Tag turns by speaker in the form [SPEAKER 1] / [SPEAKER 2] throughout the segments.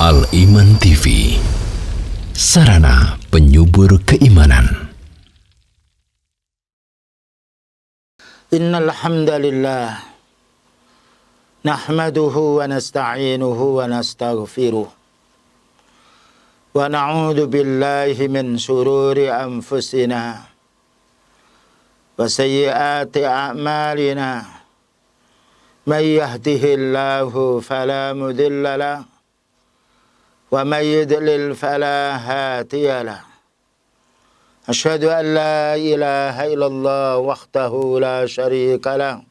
[SPEAKER 1] Al-Iman TV, sarana penyubur keimanan.
[SPEAKER 2] Innal hamdalillah nahmaduhu wa nasta'inuhu wa nastaghfiruh wa na'udzu billahi min shururi anfusina wa sayyiati a'malina. May yahdihillahu fala mudilla lahu wa may yudlil fala hadiya lahu. Asyhadu an la ilaha illallah wahdahu la syarika lahu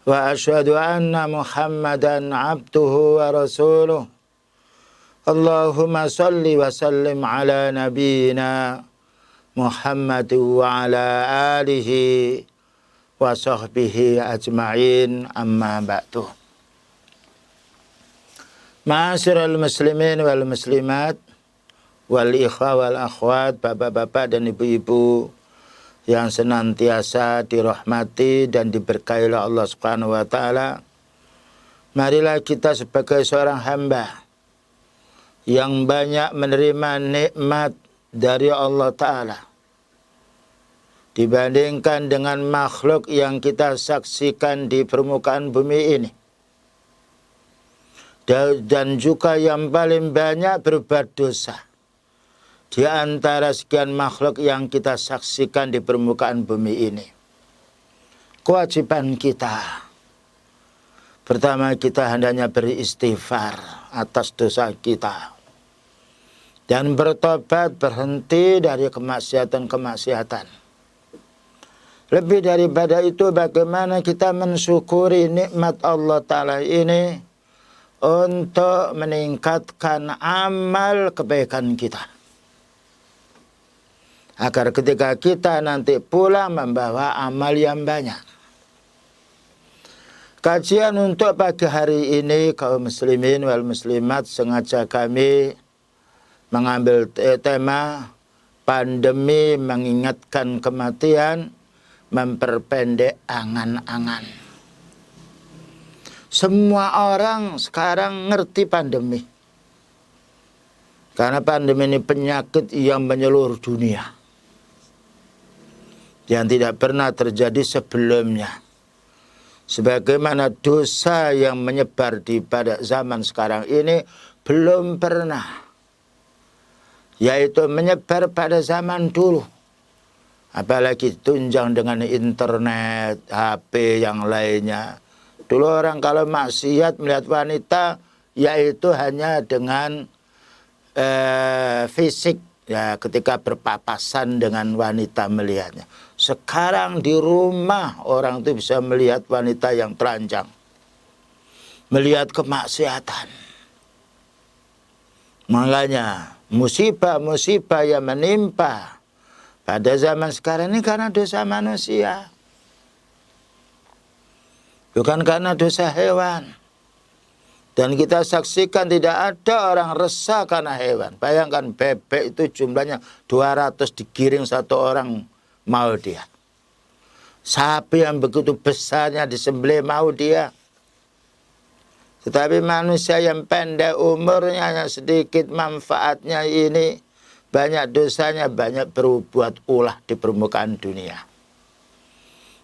[SPEAKER 2] wa asyhadu anna Muhammadan abduhu wa rasuluh. Allahumma salli wa sallim ala nabiyyina Muhammad wa ala alihi wa sahbihi ajma'in, amma ba'du. Ma'asyiral muslimin wal muslimat wal ikhwa wal akhwat, bapak-bapak dan ibu-ibu yang senantiasa dirahmati dan diberkahi oleh Allah Subhanahu wa taala. Marilah kita sebagai seorang hamba yang banyak menerima nikmat dari Allah taala dibandingkan dengan makhluk yang kita saksikan di permukaan bumi ini, dan juga yang paling banyak berbuat dosa di antara sekian makhluk yang kita saksikan di permukaan bumi ini. Kewajiban kita pertama, kita hendaknya beristighfar atas dosa kita dan bertobat, berhenti dari kemaksiatan-kemaksiatan. Lebih daripada itu, bagaimana kita mensyukuri nikmat Allah Ta'ala ini untuk meningkatkan amal kebaikan kita, agar ketika kita nanti pulang membawa amal yang banyak. Kajian untuk pagi hari ini, kaum muslimin wal muslimat, sengaja kami mengambil tema pandemi mengingatkan kematian, memperpendek angan-angan. Semua orang sekarang ngerti pandemi, karena pandemi ini penyakit yang menyeluruh dunia, yang tidak pernah terjadi sebelumnya. Sebagaimana dosa yang menyebar pada zaman sekarang ini belum pernah, yaitu menyebar pada zaman dulu. Apalagi tunjang dengan internet, HP yang lainnya. Dulu orang kalau maksiat melihat wanita, yaitu hanya dengan fisik, ya, ketika berpapasan dengan wanita melihatnya. Sekarang di rumah orang itu bisa melihat wanita yang telanjang, melihat kemaksiatan. Makanya musibah-musibah yang menimpa pada zaman sekarang ini karena dosa manusia, bukan karena dosa hewan. Dan kita saksikan tidak ada orang resah karena hewan. Bayangkan bebek itu jumlahnya 200 digiring satu orang, mau dia. Sapi yang begitu besarnya disembelih, mau dia. Tetapi manusia yang pendek umurnya, yang sedikit manfaatnya ini, banyak dosanya, banyak berbuat ulah di permukaan dunia.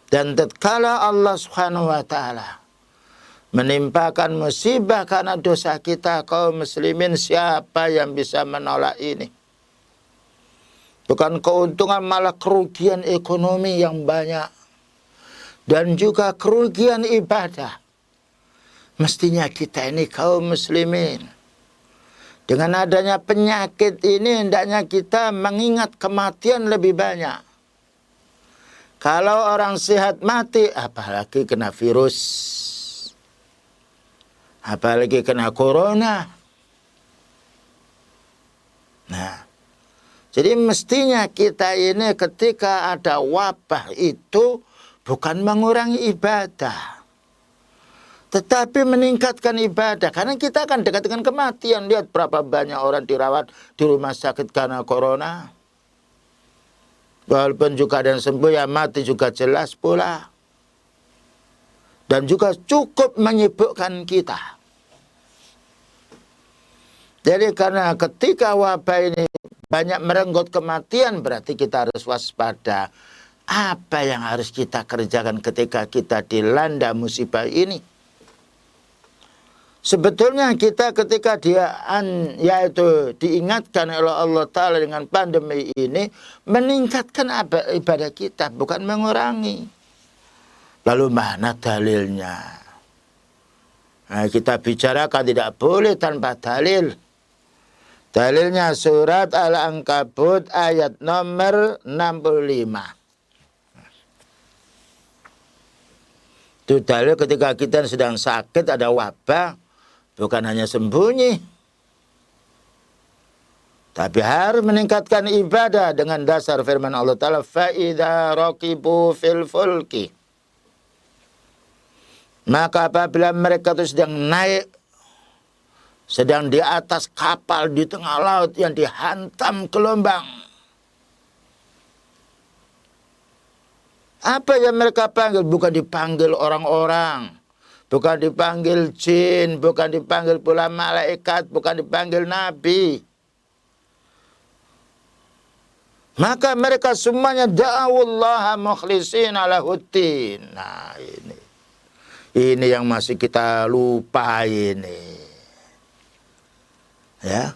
[SPEAKER 2] Dan tatkala Allah Subhanahu wa taala menimpakan musibah karena dosa kita, kaum muslimin, siapa yang bisa menolak ini? Bukan keuntungan, malah kerugian ekonomi yang banyak dan juga kerugian ibadah. Mestinya kita ini kaum muslimin, dengan adanya penyakit ini hendaknya kita mengingat kematian lebih banyak. Kalau orang sehat mati, apalagi kena virus, apalagi kena corona. Nah, jadi mestinya kita ini ketika ada wabah itu bukan mengurangi ibadah, tetapi meningkatkan ibadah. Karena kita akan dekat dengan kematian. Lihat berapa banyak orang dirawat di rumah sakit karena corona. Walaupun juga ada yang sembuh, ya mati juga jelas pula. Dan juga cukup menyibukkan kita. Jadi karena ketika wabah ini banyak merenggut kematian, berarti kita harus waspada. Apa yang harus kita kerjakan ketika kita dilanda musibah ini? Sebetulnya kita ketika yaitu diingatkan oleh Allah Ta'ala dengan pandemi ini, meningkatkan ibadah kita, bukan mengurangi. Lalu mana dalilnya? Nah, kita bicarakan tidak boleh tanpa dalil. Dalilnya surat Al-Ankabut ayat nomor 65. Itu dalil ketika kita sedang sakit, ada wabah, bukan hanya sembunyi, tapi harus meningkatkan ibadah dengan dasar firman Allah Ta'ala, فَإِذَا رَكِبُوا فِي الْفُلْكِ. Maka apabila mereka itu sedang naik, sedang di atas kapal di tengah laut yang dihantam gelombang, apa yang mereka panggil? Bukan dipanggil orang-orang, bukan dipanggil jin, bukan dipanggil pula malaikat, bukan dipanggil nabi. Maka mereka semuanya da'awullaha mukhlishina lahuddin. Nah, ini yang masih kita lupa ini. Ya.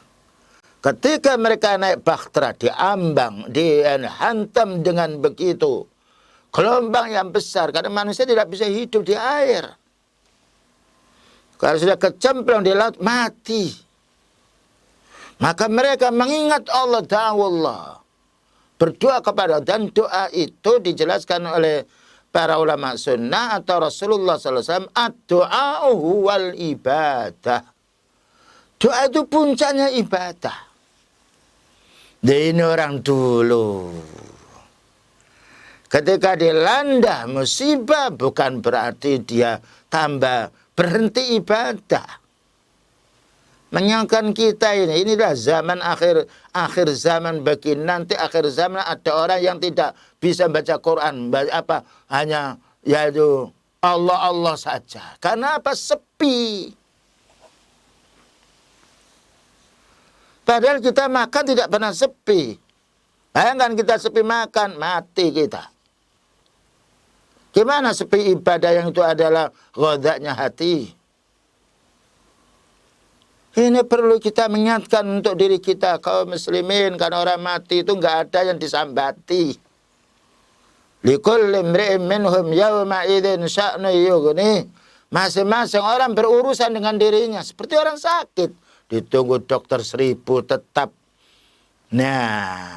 [SPEAKER 2] Ketika mereka naik bahtera, diambang, dihantam dengan begitu gelombang yang besar, karena manusia tidak bisa hidup di air. Kalau sudah kecemplung di laut, mati. Maka mereka mengingat Allah, da'awullah, berdoa kepada, dan doa itu dijelaskan oleh para ulama sunnah atau Rasulullah SAW, ad-du'a'u wal ibadah. Doa itu puncaknya ibadah. Dan ini orang dulu, ketika dilanda musibah, bukan berarti dia tambah berhenti ibadah. Mengingatkan kita inilah zaman akhir zaman, bagi nanti akhir zaman ada orang yang tidak bisa baca Quran, hanya yaitu Allah saja. Karena apa? Sepi. Padahal kita makan tidak pernah sepi. Bayangkan kita sepi makan, mati kita. Gimana sepi ibadah yang itu adalah ghadaknya hati? Ini perlu kita mengingatkan untuk diri kita, kaum muslimin, karena orang mati itu nggak ada yang disambati. Likulli imri'in minhum yawma idzin sya'nu yughni. Masing-masing orang berurusan dengan dirinya seperti orang sakit. Ditunggu dokter 1000 tetap. Nah,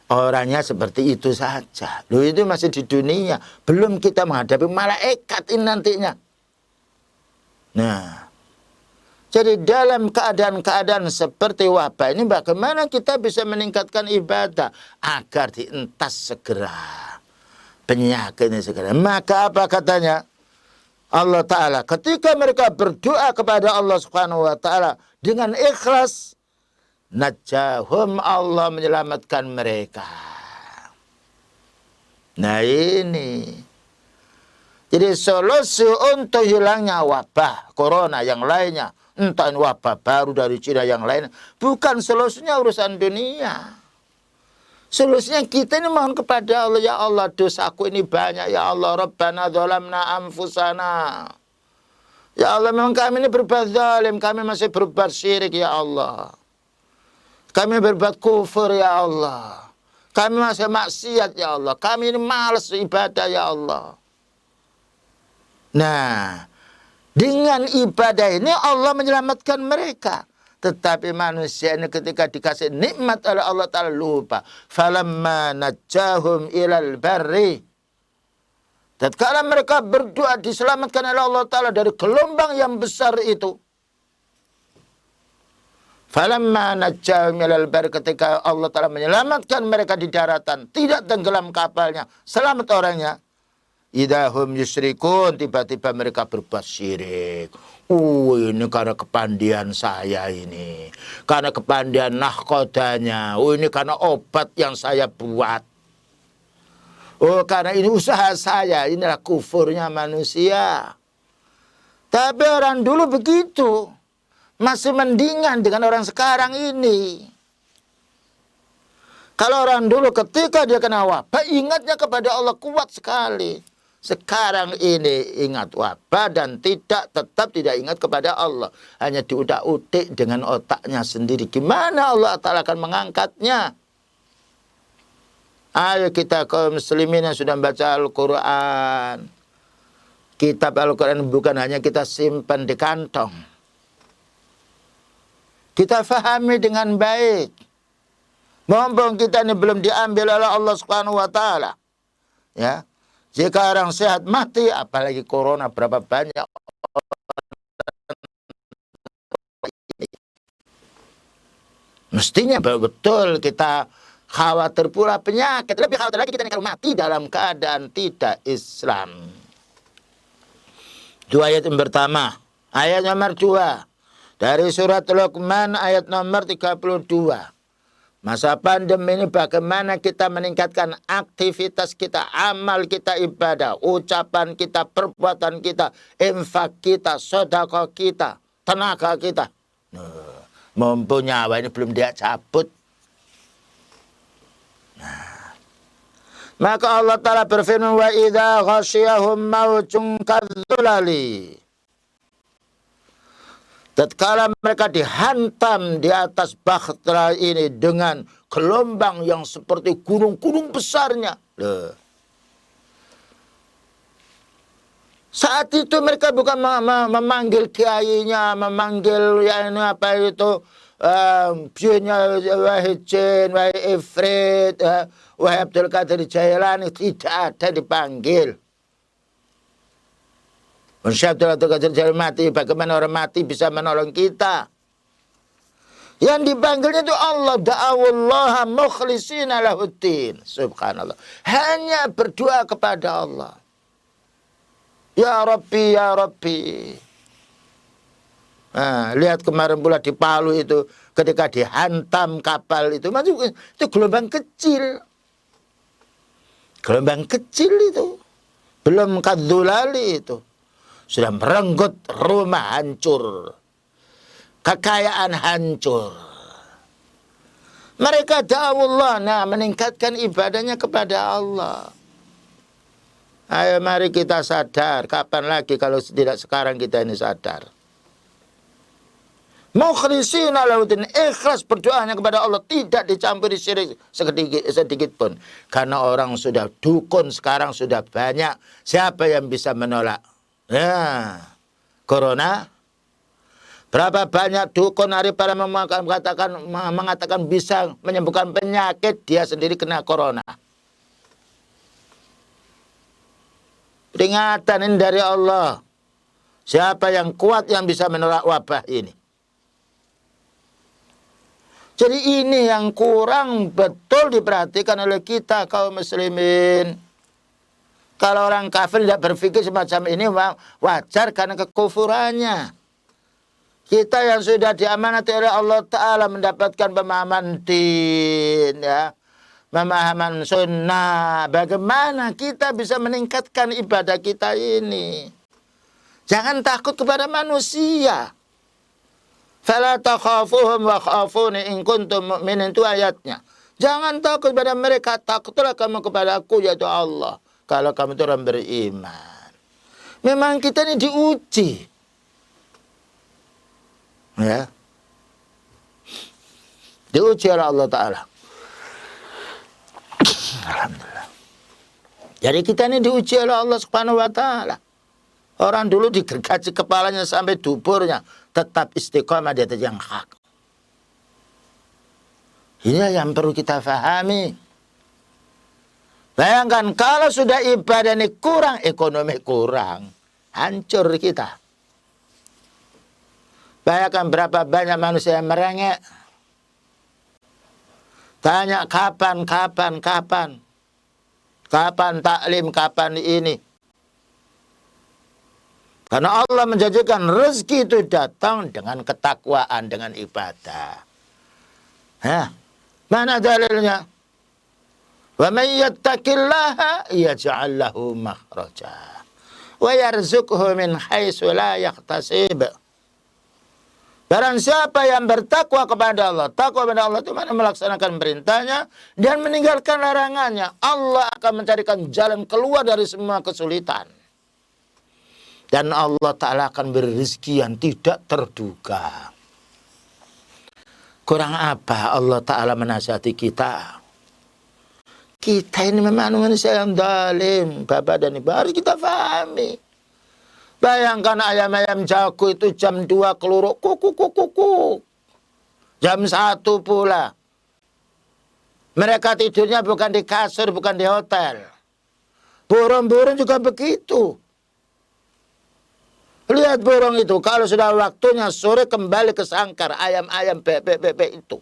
[SPEAKER 2] orangnya seperti itu saja. Loh, itu masih di dunia. Belum kita menghadapi malaikat ini nantinya. Nah, jadi dalam keadaan-keadaan seperti wabah ini, bagaimana kita bisa meningkatkan ibadah agar dientas segera penyakit ini segera. Maka apa katanya Allah Ta'ala? Ketika mereka berdoa kepada Allah Subhanahu wa Ta'ala dengan ikhlas, najahum, Allah menyelamatkan mereka. Nah ini. Jadi solusi untuk hilangnya wabah corona yang lainnya, entah ini wabah baru dari Cina yang lain, bukan solusinya urusan dunia. Solusinya kita ini mohon kepada Allah, ya Allah dosaku ini banyak, ya Allah Rabbana dzalamna anfusana. Ya Allah memang kami ini berbuat zalim, kami masih berbuat syirik ya Allah. Kami berbuat kufur ya Allah. Kami masih maksiat ya Allah. Kami ini malas ibadah ya Allah. Nah, dengan ibadah ini Allah menyelamatkan mereka. Tetapi manusia ini ketika dikasih nikmat oleh Allah Ta'ala lupa. Falamma najjahum ilal barri. Tatkala mereka berdoa diselamatkan oleh Allah Ta'ala dari gelombang yang besar itu. Falamma najjahum ilal barri, ketika Allah Ta'ala menyelamatkan mereka di daratan, tidak tenggelam kapalnya, selamat orangnya. Idahum yusyrikun, tiba-tiba mereka berbuat syirik. Ini karena kepandian saya ini. Karena kepandian nahkodanya. Ini karena obat yang saya buat. Karena ini usaha saya. Inilah kufurnya manusia. Tapi orang dulu begitu. masih mendingan dengan orang sekarang ini. Kalau orang dulu ketika dia kena wabah, ingatnya kepada Allah kuat sekali. Sekarang ini ingat wabah dan tetap tidak ingat kepada Allah. Hanya diudak-udik dengan otaknya sendiri. Gimana Allah Ta'ala akan mengangkatnya? Ayo kita kaum muslimin yang sudah membaca Al-Quran. Kitab Al-Quran bukan hanya kita simpan di kantong. Kita fahami dengan baik. Mumpung kita ini belum diambil oleh Allah Subhanahu wa taala. Ya. Jika orang sehat mati, apalagi corona berapa banyak. Mestinya betul kita khawatir pula penyakit. Lebih khawatir lagi kita kalau mati dalam keadaan tidak Islam. Dua ayat yang pertama. Ayat nomor 2. Dari surat Luqman ayat nomor 32. Masa pandemi ini bagaimana kita meningkatkan aktivitas kita, amal kita, ibadah, ucapan kita, perbuatan kita, infak kita, sedekah kita, tenaga kita. Mumpung nyawa ini belum dia cabut. Maka Allah Ta'ala berfirman, wa idza ghasyiyahum maujun kadzulali. Tatkala mereka dihantam di atas bahtera ini dengan gelombang yang seperti gunung-gunung besarnya. Saat itu mereka bukan memanggil kiainya, memanggil ya ini apa itu, biunya wahai jin, wahai ifrit, wahai Abdul Qadir Jailani, tidak ada dipanggil. Mati, bagaimana orang mati bisa menolong kita? Yang dipanggilnya itu Allah, da'awullaha mukhlishina lahuddin. Subhanallah. Hanya berdoa kepada Allah. Ya Rabbi, ya Rabbi. Nah, lihat kemarin pula di Palu itu, ketika dihantam kapal itu gelombang kecil. Gelombang kecil itu. Belum kadzulali itu. Sudah merenggut, rumah hancur, kekayaan hancur. Mereka da'awullah, meningkatkan ibadahnya kepada Allah. Ayo mari kita sadar, kapan lagi kalau tidak sekarang kita ini sadar. Mukhlishina lahuddin, ikhlas berdoanya kepada Allah, tidak dicampuri syirik sedikit pun. Karena orang sudah dukun sekarang sudah banyak, siapa yang bisa menolak? Ya, corona. Berapa banyak dukun hari para mengatakan bisa menyembuhkan penyakit, dia sendiri kena corona. Peringatan ini dari Allah. Siapa yang kuat yang bisa menolak wabah ini? Jadi ini yang kurang betul diperhatikan oleh kita kaum muslimin. Kalau orang kafir tidak berpikir semacam ini wajar karena kekufurannya. Kita yang sudah diamanati oleh Allah Ta'ala mendapatkan pemahaman din, ya, pemahaman sunnah. Bagaimana kita bisa meningkatkan ibadah kita ini? Jangan takut kepada manusia. Fala takhafuhum wa khafuni in kuntum mu'minin, itu ayatnya. Jangan takut kepada mereka, takutlah kamu kepada aku, yaitu Allah. Kalau kamu itu orang beriman. Memang kita ini diuji. Ya. Diuji oleh Allah Ta'ala. Alhamdulillah. Jadi kita ini diuji oleh Allah Subhanahu wa Ta'ala. Orang dulu digergaji kepalanya sampai duburnya, tetap istiqomah di atas yang hak. Ini yang perlu kita fahami. Bayangkan kalau sudah ibadah ini kurang, ekonomi kurang, hancur kita. Bayangkan berapa banyak manusia yang merengek. Tanya kapan taklim, kapan ini. Karena Allah menjanjikan rezeki itu datang dengan ketakwaan, dengan ibadah. Hah? Mana dalilnya? Wa may yattaqillaha yaj'al lahu makhraja wa yarzuqhu min haitsu la yahtasib. Barang siapa yang bertakwa kepada Allah, takwa kepada Allah itu mana melaksanakan perintahnya dan meninggalkan larangannya, Allah akan mencarikan jalan keluar dari semua kesulitan. Dan Allah Ta'ala akan beri rezeki yang tidak terduga. Kurang apa Allah Ta'ala menasihati kita? Kita ini memang manusia yang zalim, Bapak dan Ibu, harus kita pahami. Bayangkan ayam-ayam jago itu jam 2 keluruk, kuku. Jam 1 pula. Mereka tidurnya bukan di kasur, bukan di hotel. Burung-burung juga begitu. Lihat burung itu, kalau sudah waktunya sore kembali ke sangkar, ayam-ayam bebek itu.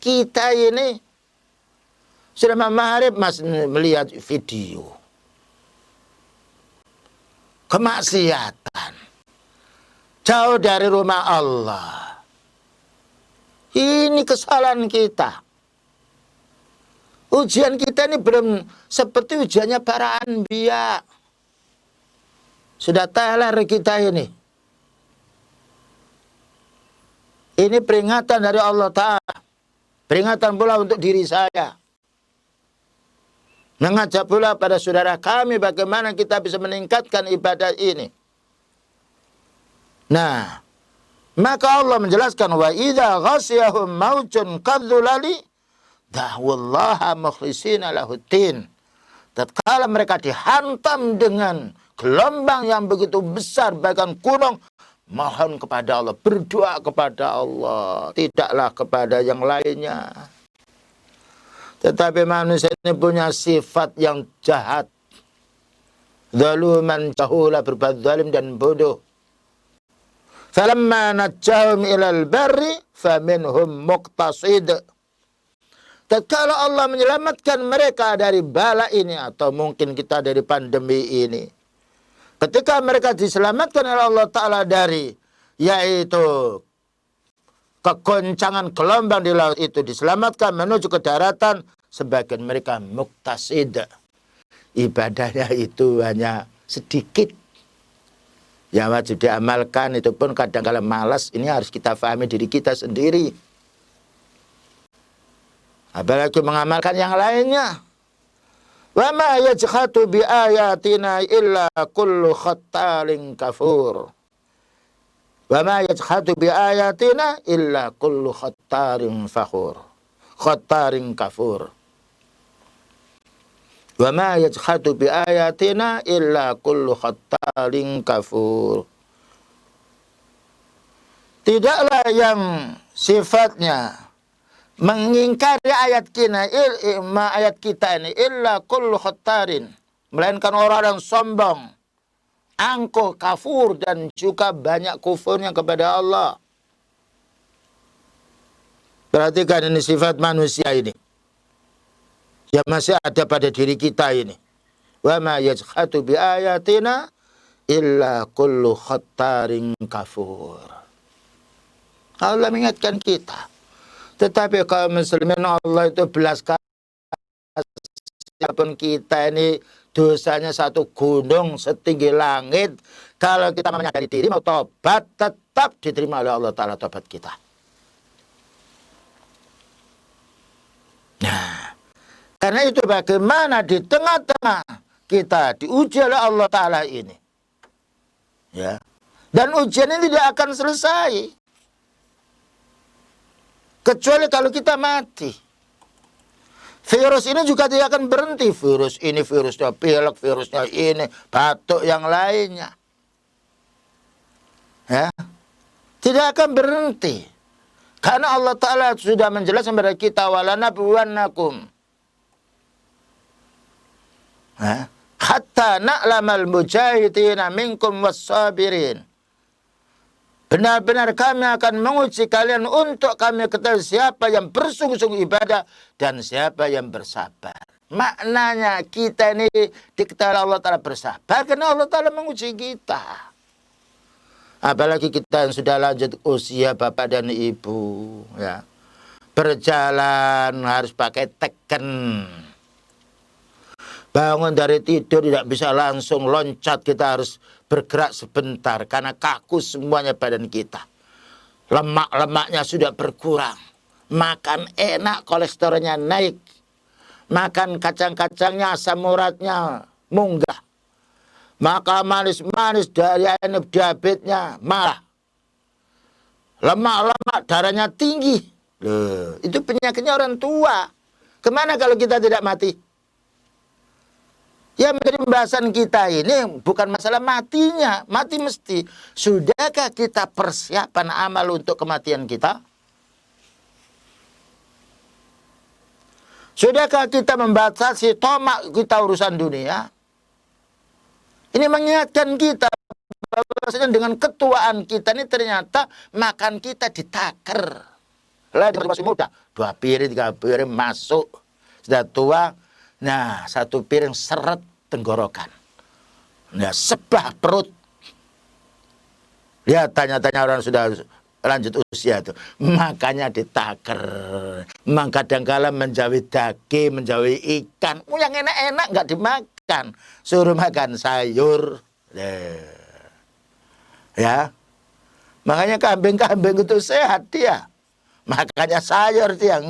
[SPEAKER 2] Kita ini sudah maghrib masih melihat video kemaksiatan, jauh dari rumah Allah. Ini kesalahan kita. Ujian kita ini belum seperti ujiannya para anbiya. Sudah teler kita ini. Ini peringatan dari Allah Ta'ala. Peringatan pula untuk diri saya. Mengajak pula pada saudara kami bagaimana kita bisa meningkatkan ibadah ini. Nah, maka Allah menjelaskan wa idza ghasyahum maujun kadzulali da'wallaha mukhlishina lahuddin. Tatkala mereka dihantam dengan gelombang yang begitu besar bagaikan gunung, mohon kepada Allah, berdoa kepada Allah, tidaklah kepada yang lainnya. Tetapi manusia ini punya sifat yang jahat. Zaluman jahula, berbuat zalim dan bodoh. Falamma najjahum ilal barri faminhum muqtasid. Tatkala Allah menyelamatkan mereka dari bala ini, atau mungkin kita dari pandemi ini. Ketika mereka diselamatkan oleh Allah Ta'ala dari, yaitu kegoncangan gelombang di laut itu, diselamatkan menuju ke daratan, sebagian mereka muqtasid. Ibadahnya itu hanya sedikit. Yang wajib diamalkan itu pun kadang-kadang malas. Ini harus kita pahami diri kita sendiri. Apalagi mengamalkan yang lainnya. Wa ma yajhatu bi ayatina illa kullu khattarin kafur. Wa ma yajhadu bi ayatina illa kullu khattarin fakhur. Khattarin kafur. Wa ma yajhadu bi ayatina illa kullu khattarin kafur. Tidaklah yang sifatnya mengingkari ayat kita ini illa kullu khattarin, melainkan orang yang sombong, angkuh, kafur, dan juga banyak kufurnya kepada Allah. Perhatikan ini sifat manusia ini yang masih ada pada diri kita ini. Wa ma yajhatu bi ayatina illa kullu khattarin kafur. Allah mengingatkan kita. Tetapi kaum muslimin, Allah itu belas kasihan pun kita ini dosanya satu gunung setinggi langit. Kalau kita menyadari diri mau tobat, tetap diterima oleh Allah Ta'ala tobat kita. Nah, karena itu bagaimana di tengah-tengah kita diuji oleh Allah Ta'ala ini. Ya. Dan ujian ini tidak akan selesai. Kecuali kalau kita mati. Virus ini juga tidak akan berhenti. Virus ini, virusnya pilek, virusnya ini, batuk, yang lainnya. Ya. Tidak akan berhenti. Karena Allah Ta'ala sudah menjelaskan kepada kita, walanabluwannakum hatta na'lamal mujahidina minkum wassabirin. Benar-benar kami akan menguji kalian untuk kami ketahui siapa yang bersungguh-sungguh ibadah dan siapa yang bersabar. Maknanya kita ini diketahui Allah Ta'ala bersabar karena Allah Ta'ala menguji kita. Apalagi kita yang sudah lanjut usia bapak dan ibu. Ya. Berjalan harus pakai teken. Bangun dari tidur tidak bisa langsung loncat, kita harus bergerak sebentar karena kaku semuanya badan kita. lemak-lemaknya sudah berkurang, makan enak kolesterolnya naik, makan kacang-kacangnya asam uratnya munggah, maka manis-manis dari diabetesnya malah, lemak-lemak darahnya tinggi. Loh, itu penyakitnya orang tua. Kemana kalau kita tidak mati? Ya, menjadi pembahasan kita ini bukan masalah matinya. Mati mesti. Sudahkah kita persiapan amal untuk kematian kita? Sudahkah kita membatasi tomak kita urusan dunia? Ini mengingatkan kita bahwa dengan ketuaan kita ini ternyata makan kita ditaker. Lah masih muda, 2 piring, 3 piring masuk. Sudah tua, nah 1 piring seret tenggorokan. Nah, sebah perut. Lihat, tanya-tanya orang sudah lanjut usia itu. Makanya ditaker. Memang kadang-kala menjauhi daging, menjauhi ikan. Yang enak-enak nggak dimakan. Suruh makan sayur. Ya. Makanya kambing-kambing itu sehat dia. Makanya sayur dia.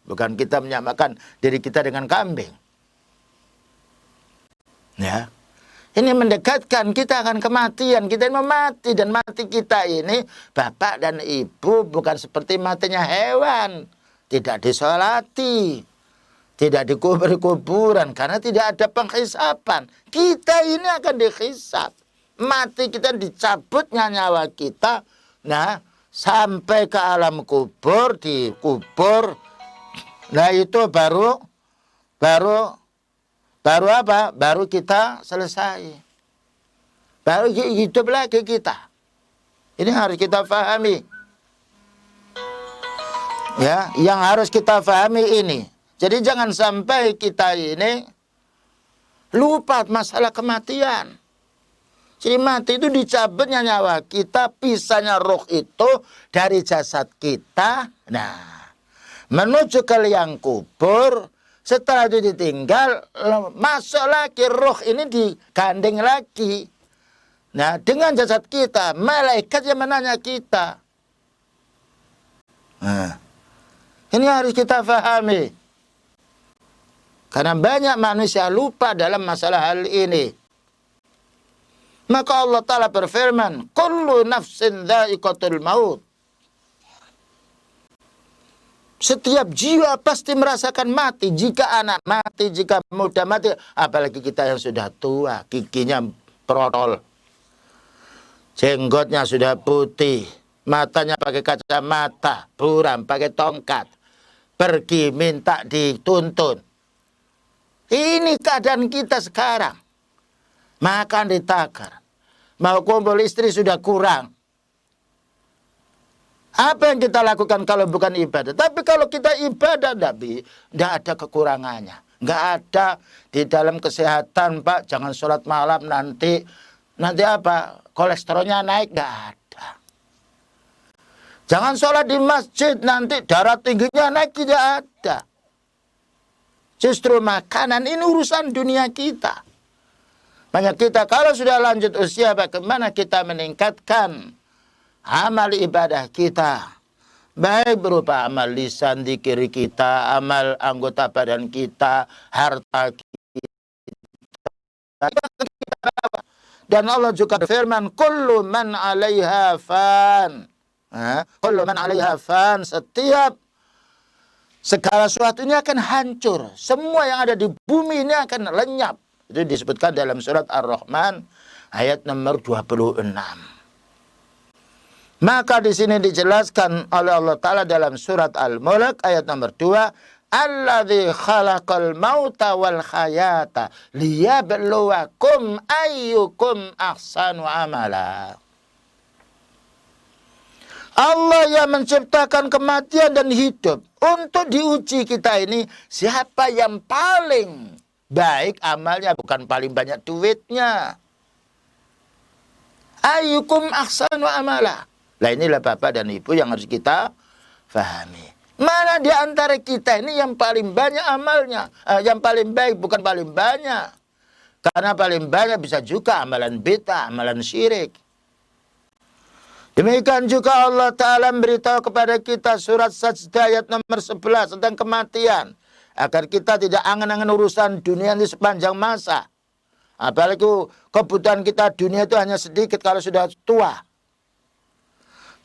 [SPEAKER 2] Bukan kita menyamakan diri kita dengan kambing. Ya, ini mendekatkan kita akan kematian. Kita ini mati, dan mati kita ini bapak dan ibu bukan seperti matinya hewan, tidak disolati, tidak dikubur kuburan karena tidak ada penghisapan. Kita ini akan dihisap. Mati kita dicabutnya nyawa kita. Nah, sampai ke alam kubur, dikubur. Nah, itu baru apa? Baru kita selesai. Baru hidup lagi kita. Ini harus kita pahami. Ya, yang harus kita pahami ini. Jadi jangan sampai kita ini lupa masalah kematian. Jadi mati itu dicabutnya nyawa kita, pisahnya roh itu dari jasad kita. Nah, menuju ke liang kubur. Setelah itu ditinggal, masuk lagi roh ini digandeng lagi. Nah, dengan jasad kita, malaikat yang menanya kita. Nah, ini harus kita pahami. Karena banyak manusia lupa dalam masalah hal ini. Maka Allah Ta'ala berfirman, kullu nafsin dha'iqatul maut. Setiap jiwa pasti merasakan mati. Jika anak mati, jika muda mati. Apalagi kita yang sudah tua, giginya protol, jenggotnya sudah putih, matanya pakai kacamata, buram, pakai tongkat, pergi minta dituntun. Ini keadaan kita sekarang. Makan ditakar, mau kumpul istri sudah kurang. Apa yang kita lakukan kalau bukan ibadah? Tapi kalau kita ibadah, tidak ada kekurangannya. Nggak ada di dalam kesehatan, Pak. Jangan sholat malam nanti apa? Kolesterolnya naik, nggak ada. Jangan sholat di masjid nanti darah tingginya naik, tidak ada. Justru makanan ini urusan dunia kita. Banyak kita kalau sudah lanjut usia, bagaimana kita meningkatkan amal ibadah kita, baik berupa amal lisan, zikir kita, amal anggota badan kita, harta kita. Dan Allah juga berfirman, kullu man 'alaiha fan. Kullu man 'alaiha fan, setiap segala sesuatu ini akan hancur. Semua yang ada di bumi ini akan lenyap. Itu disebutkan dalam surat Ar-Rahman ayat nomor 26. Maka di sini dijelaskan oleh Allah Ta'ala dalam surat Al-Mulk ayat nomor 2. Alladzi khalaqal mauta wal hayata liyabluwakum ayyukum ahsanu amala. Allah yang menciptakan kematian dan hidup untuk diuji kita ini siapa yang paling baik amalnya, bukan paling banyak duitnya. Ayyukum ahsanu amala. Nah, inilah Bapak dan Ibu yang harus kita pahami. Mana di antara kita ini yang paling banyak amalnya? Yang paling baik, bukan paling banyak. Karena paling banyak bisa juga amalan bid'ah, amalan syirik. Demikian juga Allah Ta'ala memberitahu kepada kita surat Sajdah ayat nomor 11 tentang kematian. Agar kita tidak angan-angan urusan dunia ini sepanjang masa. Apalagi kebutuhan kita dunia itu hanya sedikit kalau sudah tua.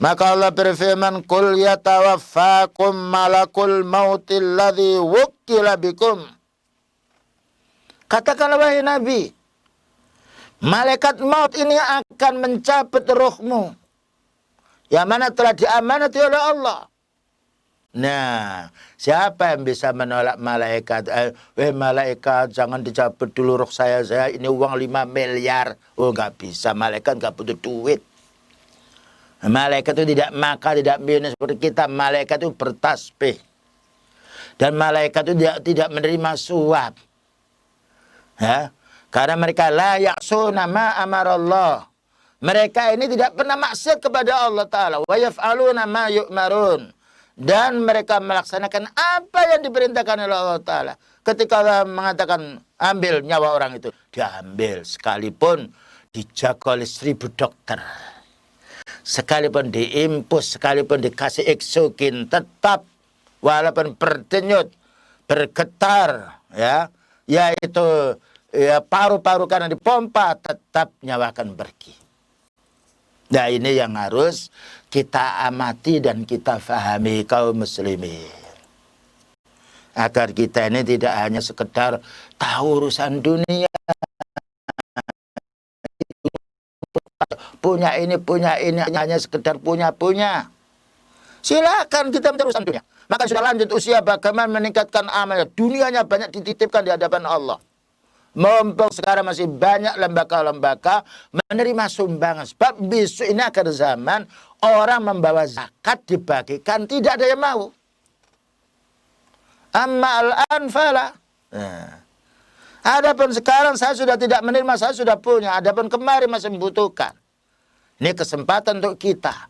[SPEAKER 2] Maka Allah berfirman, "Qul yatawaffakum malakul mautil ladzi wukkila bikum." Katakanlah wahai Nabi, malaikat maut ini akan mencabut ruhmu yang mana telah diamanati oleh Allah. Nah, siapa yang bisa menolak malaikat? Malaikat, jangan dicabut dulu ruh saya ini uang 5 miliar. Oh, nggak bisa, malaikat nggak butuh duit. Malaikat itu tidak makan, tidak minum seperti kita. Malaikat itu bertasbih. Dan malaikat itu tidak menerima suap. Ya, karena mereka la ya'suna ma amarallah. Mereka ini tidak pernah maksiat kepada Allah Ta'ala. Wa yaf'aluna ma yu'marun. Dan mereka melaksanakan apa yang diperintahkan oleh Allah Ta'ala. Ketika Allah mengatakan ambil nyawa orang itu, diambil sekalipun dijaga oleh 1000 dokter. Sekalipun diimpus, sekalipun dikasih eksokin, tetap walaupun berdenyut, bergetar, yaitu paru-paru karena dipompa, tetap nyawa akan pergi. Nah, ini yang harus kita amati dan kita fahami kaum muslimin. Agar kita ini tidak hanya sekedar tahu urusan dunia. Punya ini, hanya sekedar punya. Silakan kita mencari urusan dunia. Maka sudah lanjut usia bagaimana meningkatkan amal. Dunianya banyak dititipkan di hadapan Allah. Mumpung sekarang masih banyak lembaga-lembaga menerima sumbangan. Sebab besok ini akhir zaman orang membawa zakat dibagikan tidak ada yang mau. Amma al-an fala. Adapun sekarang saya sudah tidak menerima, saya sudah punya. Adapun kemarin masih membutuhkan. Ini kesempatan untuk kita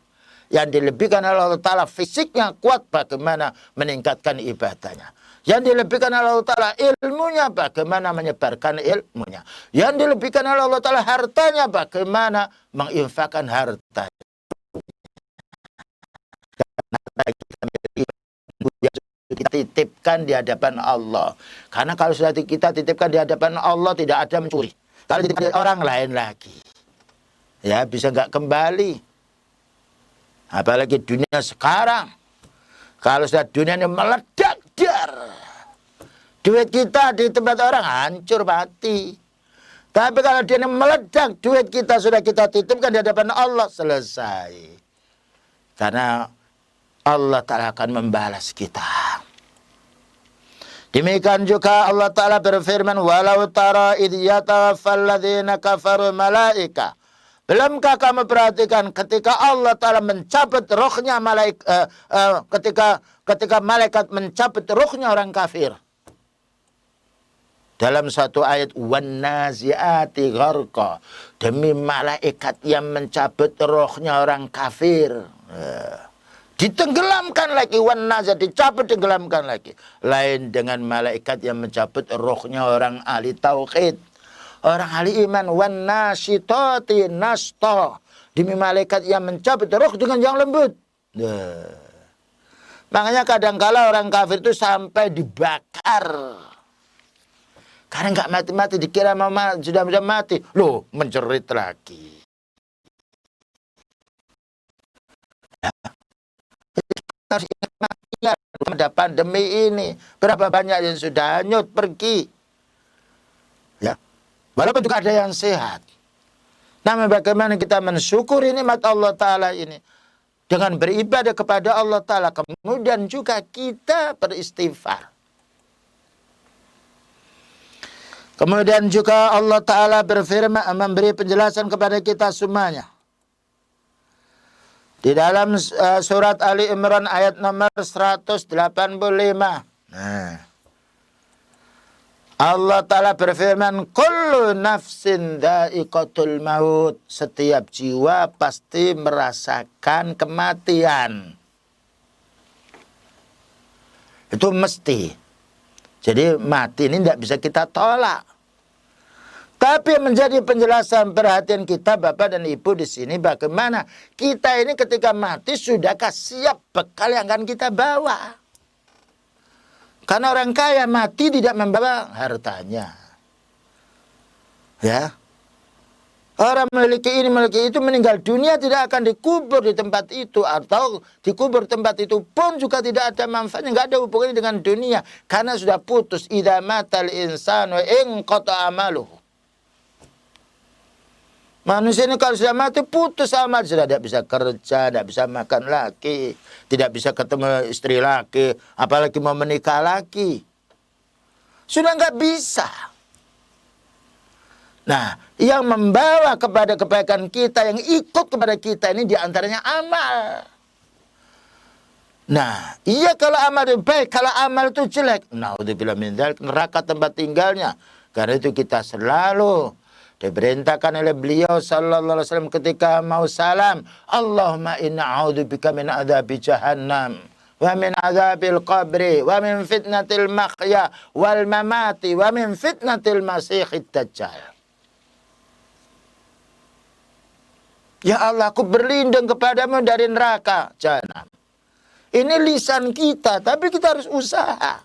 [SPEAKER 2] yang dilebihkan oleh Allah Ta'ala fisiknya kuat bagaimana meningkatkan ibadahnya. Yang dilebihkan oleh Allah Ta'ala ilmunya bagaimana menyebarkan ilmunya. Yang dilebihkan oleh Allah Ta'ala hartanya bagaimana menginfakkan hartanya. Kita titipkan di hadapan Allah. Karena kalau sudah kita titipkan di hadapan Allah tidak ada mencuri. Kalau dititipkan di orang lain lagi, ya bisa nggak kembali. Apalagi dunia sekarang. Kalau sudah dunia ini meledak dar, duit kita di tempat orang hancur mati. Tapi kalau dia ini meledak, duit kita sudah kita titipkan di hadapan Allah, selesai. Karena Allah Ta'ala akan membalas kita. Demikian juga Allah Ta'ala berfirman, walau tara idh yatawaffal ladzina kafaru malaika. Belumkah kamu perhatikan ketika Allah Ta'ala mencabut rohnya ketika malaikat mencabut rohnya orang kafir. Dalam satu ayat, wan naziati gharqa, demi malaikat yang mencabut rohnya orang kafir. Ditenggelamkan lagi, wan naziat dicabut, tenggelamkan lagi. Lain dengan malaikat yang mencabut rohnya orang ahli tauhid. Orang ahli iman, wan nasyitati nasta, demi malaikat yang mencabut roh dengan yang lembut. Makanya kadangkala orang kafir itu sampai dibakar. Karena nggak mati-mati, dikira sudah mati. Loh, menjerit lagi. Harus ingat mati ya, pada pandemi ini. Berapa banyak yang sudah hanyut pergi. Ya. Walaupun juga ada yang sehat. Namun bagaimana kita mensyukuri nikmat Allah Ta'ala ini. Dengan beribadah kepada Allah Ta'ala. Kemudian juga kita beristighfar. Kemudian juga Allah Ta'ala berfirman, memberi penjelasan kepada kita semuanya. Di dalam surat Ali Imran ayat nomor 185. Allah Ta'ala berfirman, kullu nafsin dha'iqatul maut. Setiap jiwa pasti merasakan kematian. Itu mesti. Jadi mati ini tidak bisa kita tolak. Tapi menjadi penjelasan perhatian kita Bapak dan Ibu di sini bagaimana kita ini ketika mati sudahkah siap bekal yang akan kita bawa? Karena orang kaya mati tidak membawa hartanya. Ya. Orang memiliki ini, memiliki itu, meninggal dunia tidak akan dikubur di tempat itu. Atau dikubur tempat itu pun juga tidak ada manfaatnya. Tidak ada hubungannya dengan dunia. Karena sudah putus. Idza matal insanu inqata amaluhu. Manusia ini kalau sudah mati putus amal. Sudah tidak bisa kerja, tidak bisa makan lagi. Tidak bisa ketemu istri lagi. Apalagi mau menikah lagi. Sudah nggak bisa. Nah, yang membawa kepada kebaikan kita, yang ikut kepada kita ini diantaranya amal. Nah, iya kalau amal itu baik, kalau amal itu jelek, naudzubillah min dzalik, neraka tempat tinggalnya. Karena itu kita selalu diperintahkan oleh beliau sallallahu alaihi wasallam ketika mau salam, Allahumma inna a'udzubika min adzabi jahannam wa min adzabil qabri wa min fitnatil mahya wal mamati wa min fitnatil masiihid dajjal. Ya Allah, aku berlindung kepadamu dari neraka jahanam. Ini lisan kita, tapi kita harus usaha.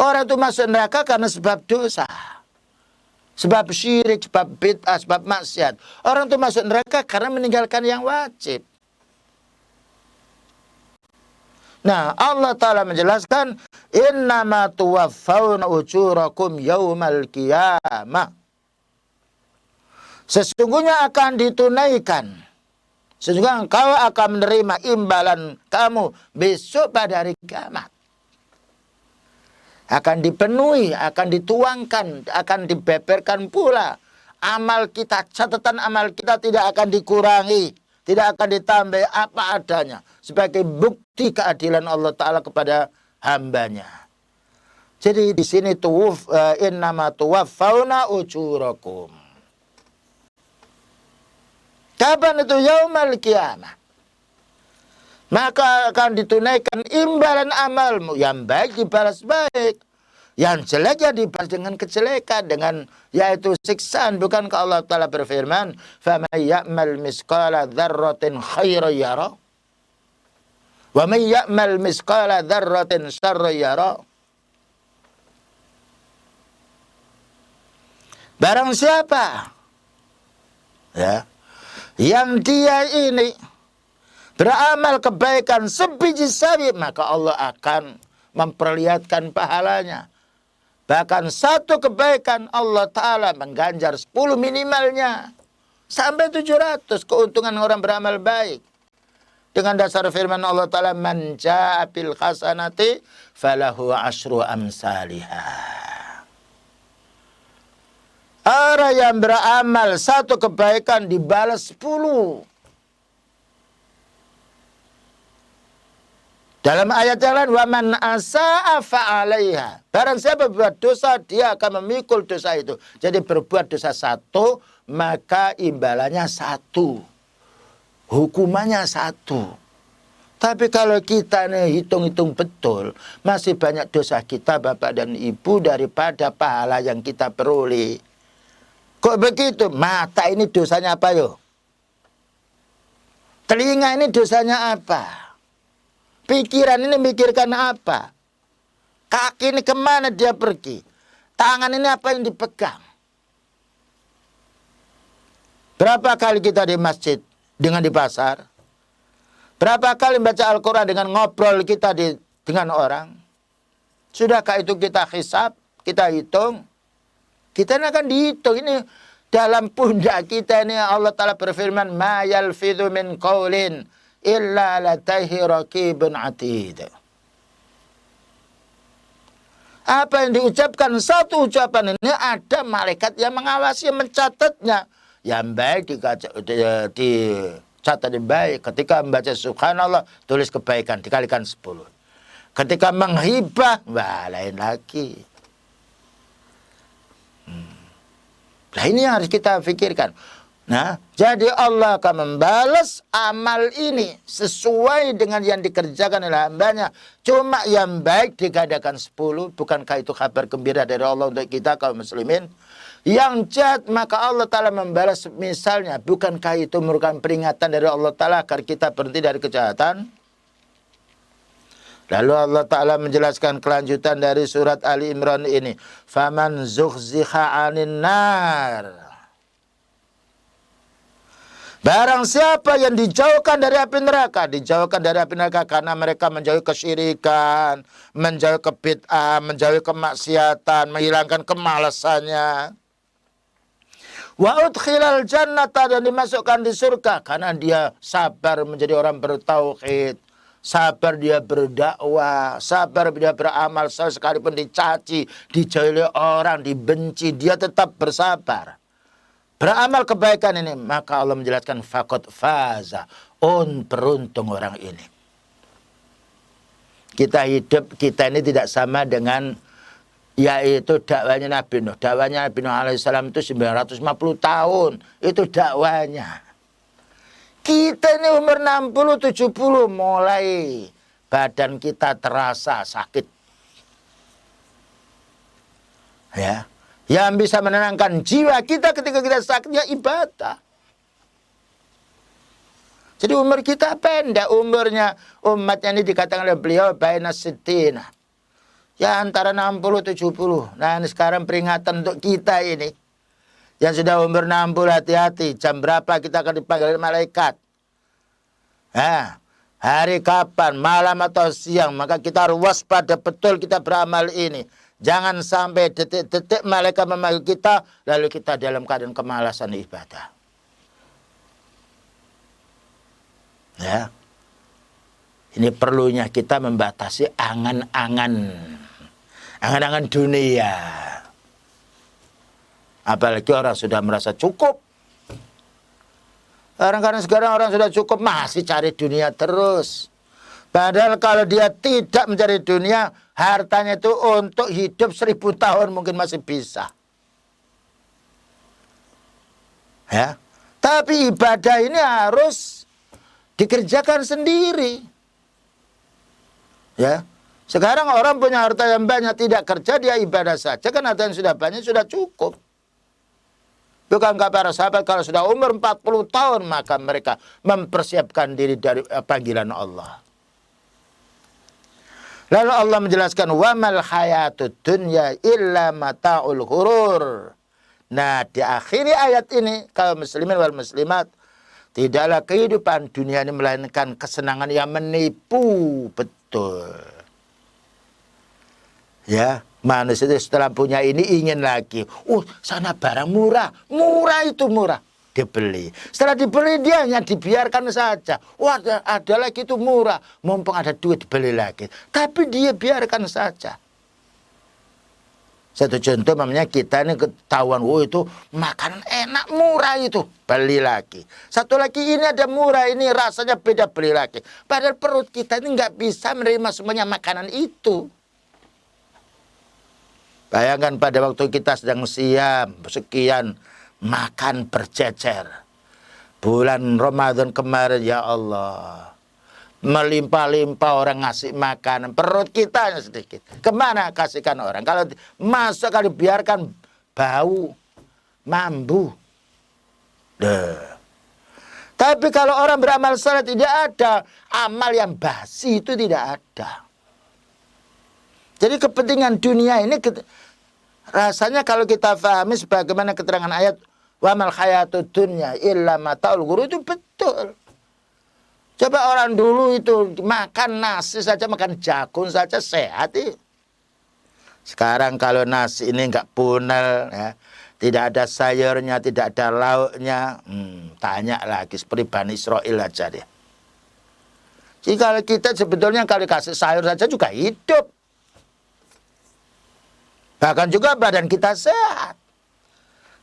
[SPEAKER 2] Orang itu masuk neraka karena sebab dosa. Sebab syirik, sebab bid'ah, sebab maksiat. Orang itu masuk neraka karena meninggalkan yang wajib. Nah, Allah Ta'ala menjelaskan, innama tuwaffawna ujurakum yaumal qiyamah. Sesungguhnya akan ditunaikan. Sesungguhnya engkau akan menerima imbalan kamu besok pada hari kiamat. Akan dipenuhi, akan dituangkan, akan dibeberkan pula. Amal kita, catatan amal kita tidak akan dikurangi. Tidak akan ditambah apa adanya. Sebagai bukti keadilan Allah Ta'ala kepada hambanya. Jadi di sini innama tuwaffawna ujurakum. Kapan itu? Yaumal qiyamah. Maka akan ditunaikan imbalan amalmu. Yang baik dibalas baik. Yang jelek ya dibalas dengan kejelekan. Dengan yaitu siksaan. Bukankah Allah Ta'ala berfirman, فَمَنْ يَأْمَلْ مِسْقَالَ ذَرَّةٍ خَيْرًا يَرَهُ وَمَنْ يَأْمَلْ مِسْقَالَ ذَرَّةٍ شَرًّا يَرَهُ. Barang siapa, ya, yang dia ini beramal kebaikan sebiji sawi, maka Allah akan memperlihatkan pahalanya. Bahkan satu kebaikan Allah Ta'ala mengganjar 10 minimalnya. Sampai 700 keuntungan orang beramal baik. Dengan dasar firman Allah Ta'ala, man ja'a bil hasanati falahu asyru amsalihah. Orang yang beramal satu kebaikan dibalas 10. Dalam ayat yang lain, waman asa'a fa'alaiha. Barang siapa berbuat dosa, dia akan memikul dosa itu. Jadi berbuat dosa 1, maka imbalannya 1. Hukumannya 1. Tapi kalau kita nih hitung-hitung betul, masih banyak dosa kita Bapak dan Ibu daripada pahala yang kita peroleh. Kok begitu? Mata ini dosanya apa yo? Telinga ini dosanya apa? Pikiran ini mikirkan apa? Kaki ini kemana dia pergi? Tangan ini apa yang dipegang? Berapa kali kita di masjid dengan di pasar? Berapa kali baca Al-Quran dengan ngobrol kita dengan orang? Sudahkah itu kita hisab? Kita hitung? Kita akan dihitung. Ini dalam pundak kita ini Allah Ta'ala berfirman, ma yalfidhu min qawlin illa lataihi raqibun atid. Apa yang diucapkan, satu ucapan ini ada malaikat yang mengawasi, yang mencatatnya. Yang baik dicatat baik. Ketika membaca subhanallah, tulis kebaikan, dikalikan 10. Ketika menghibah, wah lain lagi. Nah ini yang harus kita pikirkan. Nah, jadi Allah akan membalas amal ini sesuai dengan yang dikerjakan oleh hambanya. Cuma yang baik digandakan 10. Bukankah itu kabar gembira dari Allah untuk kita kaum muslimin? yang jahat, maka Allah Ta'ala membalas misalnya. Bukankah itu merupakan peringatan dari Allah Ta'ala agar kita berhenti dari kejahatan? Lalu Allah Ta'ala menjelaskan kelanjutan dari surat Ali Imran ini. Faman zuhziha 'anil nar. Barang siapa yang dijauhkan dari api neraka, dijauhkan dari api neraka karena mereka menjauhi kesyirikan, menjauhi kebid'ah, menjauhi kemaksiatan, menghilangkan kemalasannya. Wa udkhilal jannata, dan dimasukkan di surga karena dia sabar menjadi orang bertauhid, sabar dia berdakwah, sabar dia beramal, sekalipun dicaci, dijauhi orang, dibenci, dia tetap bersabar. Beramal kebaikan ini, maka Allah menjelaskan faqad faza, beruntung orang ini. Kita hidup, kita ini tidak sama dengan yaitu dakwanya Nabi Nuh. Dakwanya Nabi Nuh alaihissalam itu 950 tahun. Itu dakwanya. Kita ini umur 60-70 mulai badan kita terasa sakit. Ya. Yang bisa menenangkan jiwa kita ketika kita sakit ya ibadah. Jadi umur kita pendek. Umurnya umatnya ini dikatakan oleh beliau baina sittina. Ya antara 60-70. Nah ini sekarang peringatan untuk kita ini. Yang sudah umur 60, hati-hati. Jam berapa kita akan dipanggil malaikat. Nah, hari kapan, malam atau siang. Maka kita harus waspada betul kita beramal ini. Jangan sampai detik-detik malaikat memanggil kita, lalu kita dalam keadaan kemalasan ibadah. Ya, ini perlunya kita membatasi angan-angan dunia. Apalagi orang sudah merasa cukup. Karena sekarang orang sudah cukup masih cari dunia terus. Padahal kalau dia tidak mencari dunia, hartanya itu untuk hidup 1000 tahun mungkin masih bisa. Ya. Tapi ibadah ini harus dikerjakan sendiri. Ya. Sekarang orang punya harta yang banyak, tidak kerja, dia ibadah saja. Kan harta yang sudah banyak, sudah cukup. Bukankah para sahabat kalau sudah umur 40 tahun, maka mereka mempersiapkan diri dari panggilan Allah. Lalu Allah menjelaskan wa mal hayatud dunya illa mata'ul ghurur. Nah, di akhiri ayat ini kaum muslimin wal muslimat, tidaklah kehidupan dunia ini melainkan kesenangan yang menipu betul. Ya, manusia itu setelah punya ini ingin lagi. Sana barang murah, murah itu murah. Dibeli. Setelah dibeli dia hanya dibiarkan saja. Ada lagi itu murah. Mumpung ada duit dibeli lagi. Tapi dia biarkan saja. Satu contoh namanya kita ini ketahuan. Itu makanan enak murah itu. Beli lagi. Satu lagi ini ada murah. Ini rasanya beda, beli lagi. Padahal perut kita ini nggak bisa menerima semuanya makanan itu. Bayangkan pada waktu kita sedang siam sekian. Makan berjejer. Bulan Ramadan kemarin ya Allah. Melimpah-limpah orang ngasih makanan. Perut kita hanya sedikit. Kemana kasihkan orang? Kalau masuk, kalau biarkan bau. Mambu. Tapi kalau orang beramal saleh tidak ada. Amal yang basi itu tidak ada. Jadi kepentingan dunia ini rasanya kalau kita pahami sebagaimana keterangan ayat wa mal hayatud dunya illa mata'ul ghurur, itu betul. Coba orang dulu itu makan nasi saja, makan jagung saja sehat. Sekarang kalau nasi ini enggak punel ya, tidak ada sayurnya, tidak ada lauknya, tanya lagi seperti Bani Israel aja deh. Jadi kalau kita sebetulnya kalau kasih sayur saja juga hidup. Bahkan juga badan kita sehat.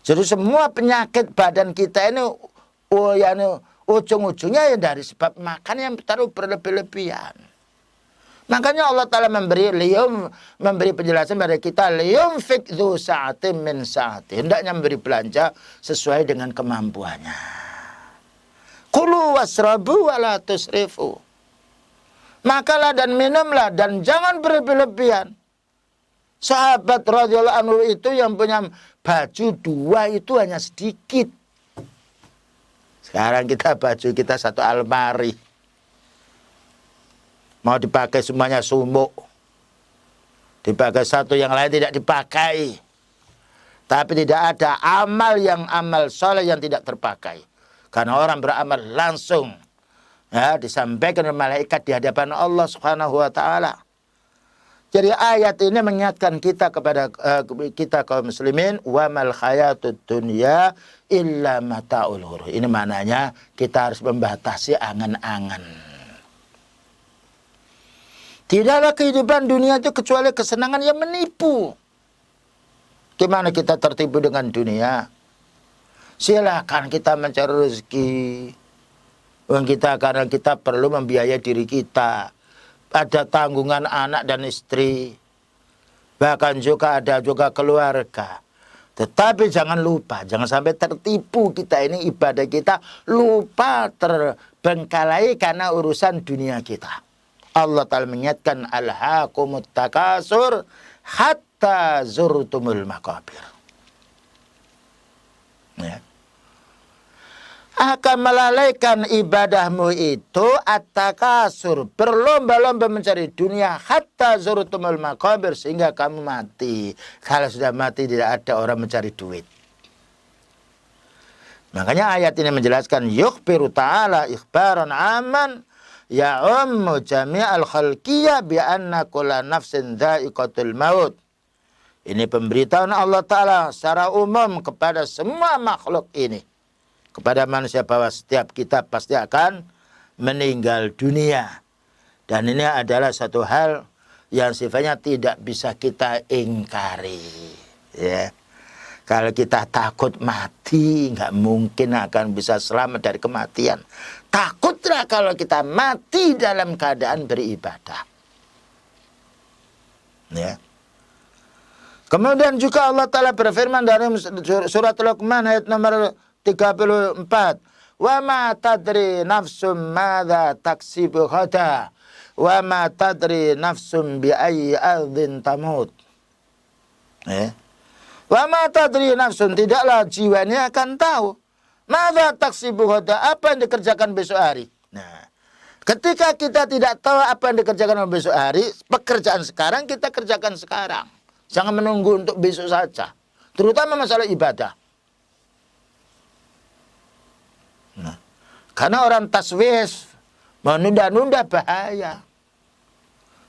[SPEAKER 2] Jadi semua penyakit badan kita ini ujung-ujungnya ya dari sebab makan yang terlalu berlebih-lebihan. Makanya Allah Ta'ala memberi penjelasan pada kita, liyunfik dzu sa'atin min sa'ati. Hendaknya memberi belanja sesuai dengan kemampuannya. Kulu wasrabu wa la tusrifu. Makalah dan minumlah dan jangan berlebih-lebihan. Sahabat radhiyallahu anhu itu yang punya baju 2 itu hanya sedikit. Sekarang baju kita 1 almari. Mau dipakai semuanya sumuk. Dipakai satu, yang lain tidak dipakai. Tapi tidak ada amal soleh yang tidak terpakai. Karena orang beramal langsung disampaikan oleh malaikat di hadapan Allah Subhanahu wa taala. Jadi ayat ini mengingatkan kita kepada kita kaum muslimin, wa mal hayatud dunya illa mataul ghurur. Ini maknanya kita harus membatasi angan-angan. Tidaklah kehidupan dunia itu kecuali kesenangan yang menipu. Gimana kita tertipu dengan dunia? Silakan kita mencari rezeki. Karena kita perlu membiayai diri kita. Ada tanggungan anak dan istri. Bahkan juga ada keluarga. Tetapi jangan lupa, jangan sampai tertipu kita ini, ibadah kita lupa, terbengkalai karena urusan dunia kita. Allah Ta'ala mengingatkan, alhaakumut takasur hatta zurtumul maqabir. Ya. Akan melalaikan ibadahmu itu at-takasur, berlomba-lomba mencari dunia hatta zurtumul maqabir, sehingga kamu mati. Kalau sudah mati tidak ada orang mencari duit. Makanya ayat ini menjelaskan yukhbiru ta'ala ikhbaran aman ya ummu jami'al khalqiyah bi anna kulla nafsin dha'iqatul maut. Ini pemberitahuan Allah Ta'ala secara umum kepada semua makhluk ini. Kepada manusia bahwa setiap kita pasti akan meninggal dunia. Dan ini adalah satu hal yang sifatnya tidak bisa kita ingkari. Ya. Kalau kita takut mati, nggak mungkin akan bisa selamat dari kematian. Takutlah kalau kita mati dalam keadaan beribadah. Ya. Kemudian juga Allah Ta'ala berfirman dalam surat Luqman ayat nomor 34. Wa ma tadri nafsum madza taksibu ghada wa ma tadri nafsum bi ayyi ardhin tamut. Ya. Wa ma tadri nafsun, tidaklah jiwanya akan tahu. Madza taksibu ghada, apa yang dikerjakan besok hari. Nah, ketika kita tidak tahu apa yang dikerjakan besok hari, pekerjaan sekarang kita kerjakan sekarang. Jangan menunggu untuk besok saja. Terutama masalah ibadah. Nah, karena orang taswis, menunda-nunda bahaya.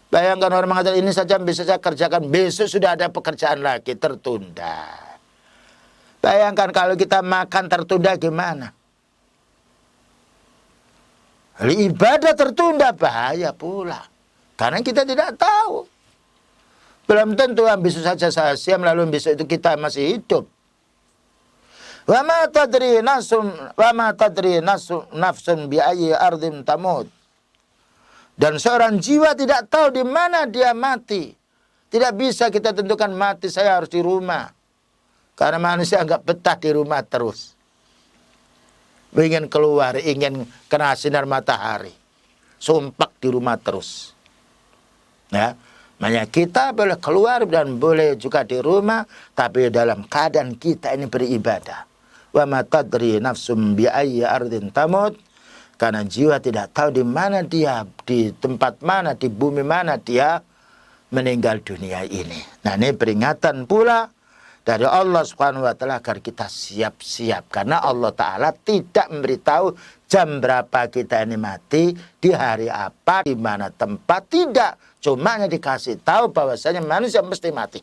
[SPEAKER 2] Bayangkan orang mengatakan ini saja bisa saya kerjakan, besok sudah ada pekerjaan lagi, tertunda. Bayangkan kalau kita makan tertunda gimana? Ibadah tertunda bahaya pula. Karena kita tidak tahu. Belum tentu besok saja saya siam, lalu besok itu kita masih hidup. Wa ma tadri nafsun bi ayyi ardhin tamut. Dan seorang jiwa tidak tahu di mana dia mati. Tidak bisa kita tentukan mati saya harus di rumah. Karena manusia enggak betah di rumah terus. Ingin keluar, ingin kena sinar matahari. Sumpak di rumah terus. Ya, makanya kita boleh keluar dan boleh juga di rumah, tapi dalam keadaan kita ini beribadah. Wa ma tadri nafsum bi ayyi ardhin tamut. Karena jiwa tidak tahu di mana dia, di tempat mana, di bumi mana dia meninggal dunia ini. Nah, ini peringatan pula dari Allah Subhanahu wa taala agar kita siap-siap. Karena Allah Ta'ala tidak memberitahu jam berapa kita ini mati, di hari apa, di mana tempat, tidak. Cuma dikasih tahu bahwasanya manusia mesti mati.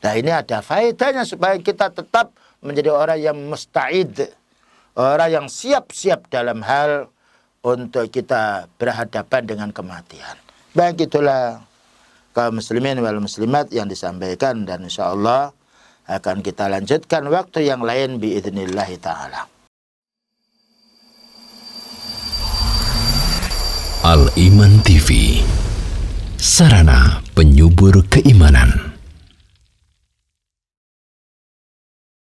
[SPEAKER 2] Nah, ini ada faedahnya supaya kita tetap menjadi orang yang musta'id. Orang yang siap-siap dalam hal untuk kita berhadapan dengan kematian. Baik, itulah kaum muslimin wal muslimat yang disampaikan. Dan insya Allah akan kita lanjutkan waktu yang lain biidznillah ta'ala.
[SPEAKER 1] Al-Iman TV, sarana penyubur keimanan.